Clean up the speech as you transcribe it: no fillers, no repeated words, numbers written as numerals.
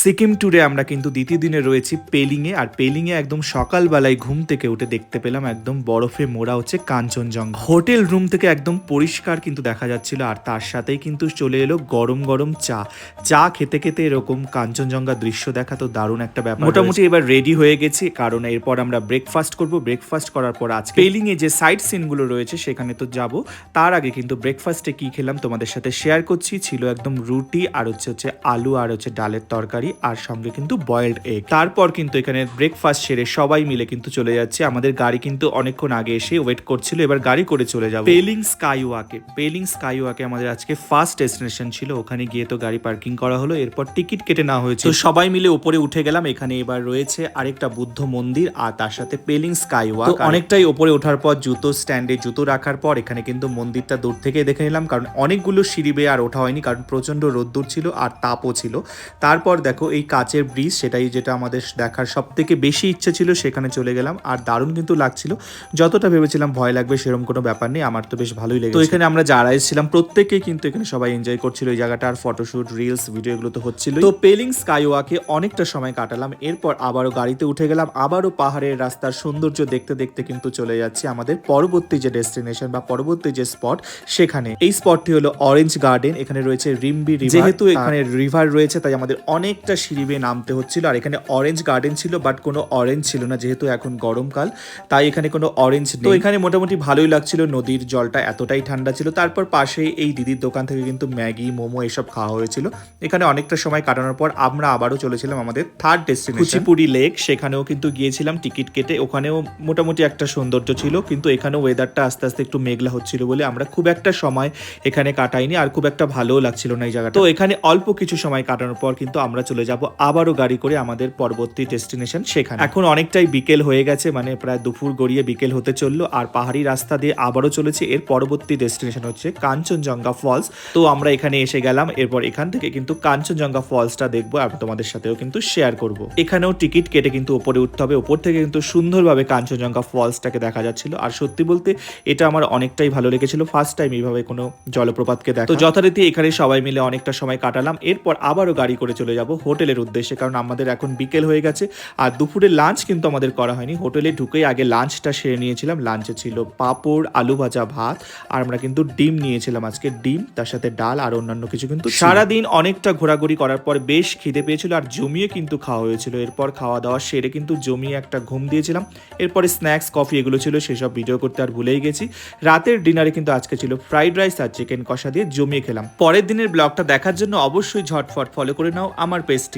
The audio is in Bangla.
সিকিম ট্যুরে আমরা কিন্তু দ্বিতীয় দিনে রয়েছি পেলিংয়ে। আর পেলিংয়ে একদম সকালবেলায় ঘুম থেকে উঠে দেখতে পেলাম একদম বরফে মোড়া হচ্ছে কাঞ্চনজঙ্ঘা। হোটেল রুম থেকে একদম পরিষ্কার কিন্তু দেখা যাচ্ছিল, আর তার সাথেই কিন্তু চলে এলো গরম গরম চা। চা খেতে খেতে এরকম কাঞ্চনজঙ্ঘা দৃশ্য দেখা তো দারুণ একটা ব্যাপার। মোটামুটি এবার রেডি হয়ে গেছি, কারণ এরপর আমরা ব্রেকফাস্ট করব। ব্রেকফাস্ট করার পর আজকে পেলিংয়ে যে সাইট সিনগুলো রয়েছে সেখানে তো যাব। তার আগে কিন্তু ব্রেকফাস্টে কি খেলাম তোমাদের সাথে শেয়ার করছি। ছিল একদম রুটি আর হচ্ছে আলু আর হচ্ছে ডালের তরকারি, আর সঙ্গে কিন্তু বয়েলড এগ। তারপর কিন্তু এখানে ব্রেকফাস্ট সেরে সবাই মিলে কিন্তু চলে যাচ্ছে। আমাদের গাড়ি কিন্তু অনেকক্ষণ আগে এসে ওয়েট করছিল, এবার গাড়ি করে চলে যাবো পেলিং স্কাইওয়াকে। পেলিং স্কাইওয়াকে আমাদের আজকে ফার্স্ট ডেস্টিনেশন ছিল। ওখানে গিয়ে তো গাড়ি পার্কিং করা হলো, এরপর টিকিট কেটে নেওয়া হয়েছে। তো সবাই মিলে উপরে উঠে গেলাম। এখানে এবার রয়েছে আরেকটা বুদ্ধ মন্দির আর তার সাথে পেলিং স্কাইওয়াক। অনেকটাই উপরে ওঠার পর জুতো স্ট্যান্ডে জুতো রাখার পর এখানে কিন্তু মন্দিরটা দূর থেকে দেখে নিলাম, কারণ অনেকগুলো সিঁড়ি বেয়ে আর ওঠা হয়নি, কারণ প্রচন্ড রোদ্দুর ছিল আর তাপও ছিল। তারপর দেখো এই কাচের ব্রিজ, সেটাই যেটা আমাদের দেখার সব থেকে বেশি ইচ্ছে ছিল, সেখানে চলে গেলাম। আর দারুণ কিন্তু লাগছিল, যতটা ভেবেছিলাম ভয় লাগবে সেরকম কোনো ব্যাপার নেই, আমার তো বেশ ভালোই লেগেছে। তো এখানে আমরা যারা এসেছিলাম প্রত্যেকেই কিন্তু এখানে সবাই এনজয় করছিল এই জায়গাটা, আর ফটোশুট রিলস ভিডিও এগুলো তো হচ্ছিল। তো পেলিং স্কাইওয়াকে অনেকটা সময় কাটালাম, এরপর আবারও গাড়িতে উঠে গেলাম। আবারও পাহাড়ের রাস্তার সৌন্দর্য দেখতে দেখতে কিন্তু চলে যাচ্ছি আমাদের পরবর্তী যে ডেস্টিনেশন বা পরবর্তী যে স্পট সেখানে। এই স্পটটি হলো অরেঞ্জ গার্ডেন। এখানে রয়েছে রিম্বি রিভার। যেহেতু এখানে রিভার রয়েছে তাই আমাদের অনেকটা সিঁড়ি বেয়ে নামতে হচ্ছিল। আর এখানে অরেঞ্জ গার্ডেন ছিল, বাট কোনো অরেঞ্জ ছিল না, যেহেতু এখন গরমকাল তাই এখানে কোনো অরেঞ্জ নেই। তো এখানে মোটামুটি ভালোই লাগছিল, নদীর জলটা এতটাই ঠান্ডা ছিল। তারপর পাশেই এই দিদির দোকান থেকে কিন্তু ম্যাগি মোমো এসব খাওয়া হয়েছিল। এখানে অনেকটা সময় কাটানোর পর আমরা আবারও চলেছিলাম আমাদের থার্ড ডেস্টিনেশন কুচিপুড়ি লেক। সেখানেও কিন্তু গিয়েছিলাম টিকিট কেটে। ওখানেও মোটামুটি একটা সৌন্দর্য ছিল, কিন্তু এখানেও ওয়েদারটা আস্তে আস্তে একটু মেঘলা হচ্ছিল বলে আমরা খুব একটা সময় এখানে কাটাইনি, আর খুব একটা ভালোও লাগছিল না এই জায়গাটা। তো এখানে অল্প কিছু সময় কাটানোর পর কিন্তু আমরা চলে যাব আবারও গাড়ি করে আমাদের পরবর্তী ডেস্টিনেশন সেখানে। এখন অনেকটাই বিকেল হয়ে গেছে, মানে প্রায় দুপুর গড়িয়ে বিকেল হতে চললো, আর পাহাড়ি রাস্তা দিয়ে আবারও চলেছে। এর পরবর্তী ডেস্টিনেশন হচ্ছে কাঞ্চনজঙ্ঘা ফলস। তো আমরা এখানে এসে গেলাম, এরপর এখান থেকে কিন্তু কাঞ্চনজঙ্ঘা ফলসটা দেখবো আর তোমাদের সাথেও কিন্তু শেয়ার করব। এখানেও টিকিট কেটে কিন্তু উপরে উঠতে হবে। উপর থেকে কিন্তু সুন্দরভাবে কাঞ্চনজঙ্ঘা ফলসটাকে দেখা যাচ্ছিল, আর সত্যি বলতে এটা আমার অনেকটাই ভালো লেগেছিল। ফার্স্ট টাইম এইভাবে কোনো জলপ্রপাতকে দেখা। তো যথারীতি এখানে সবাই মিলে অনেকটা সময় কাটালাম। এরপর আবারও গাড়ি করে চলে যাব হোটেলের উদ্দেশ্যে, কারণ আমাদের এখন বিকেল হয়ে গেছে। আর দুপুরে লাঞ্চ কিন্তু আমাদের করা হয়নি, হোটেলে ঢুকেই আগে লাঞ্চটা সেরে নিয়েছিলাম। লাঞ্চে ছিল পাঁপড়, আলু ভাজা, ভাত, আর আমরা কিন্তু ডিম নিয়েছিলাম আজকে, ডিম তার সাথে ডাল আর অন্যান্য কিছু। কিন্তু সারাদিন অনেকটা ঘোরাঘুরি করার পর বেশ খিদে পেয়েছিল, আর জমিয়ে কিন্তু খাওয়া হয়েছিল। এরপর খাওয়া দাওয়া সেরে কিন্তু জমিয়ে একটা ঘুম দিয়েছিলাম। এরপরে স্ন্যাক্স কফি এগুলো ছিল, সেসব ভিডিও করতে আর ভুলেই গেছি। রাতের ডিনারে কিন্তু আজকে ছিল ফ্রাইড রাইস আর চিকেন কষা দিয়ে জমিয়ে খেলাম। পরের দিনের ব্লগটা দেখার জন্য অবশ্যই ঝটফট ফলো করে নাও আমার পেজটি।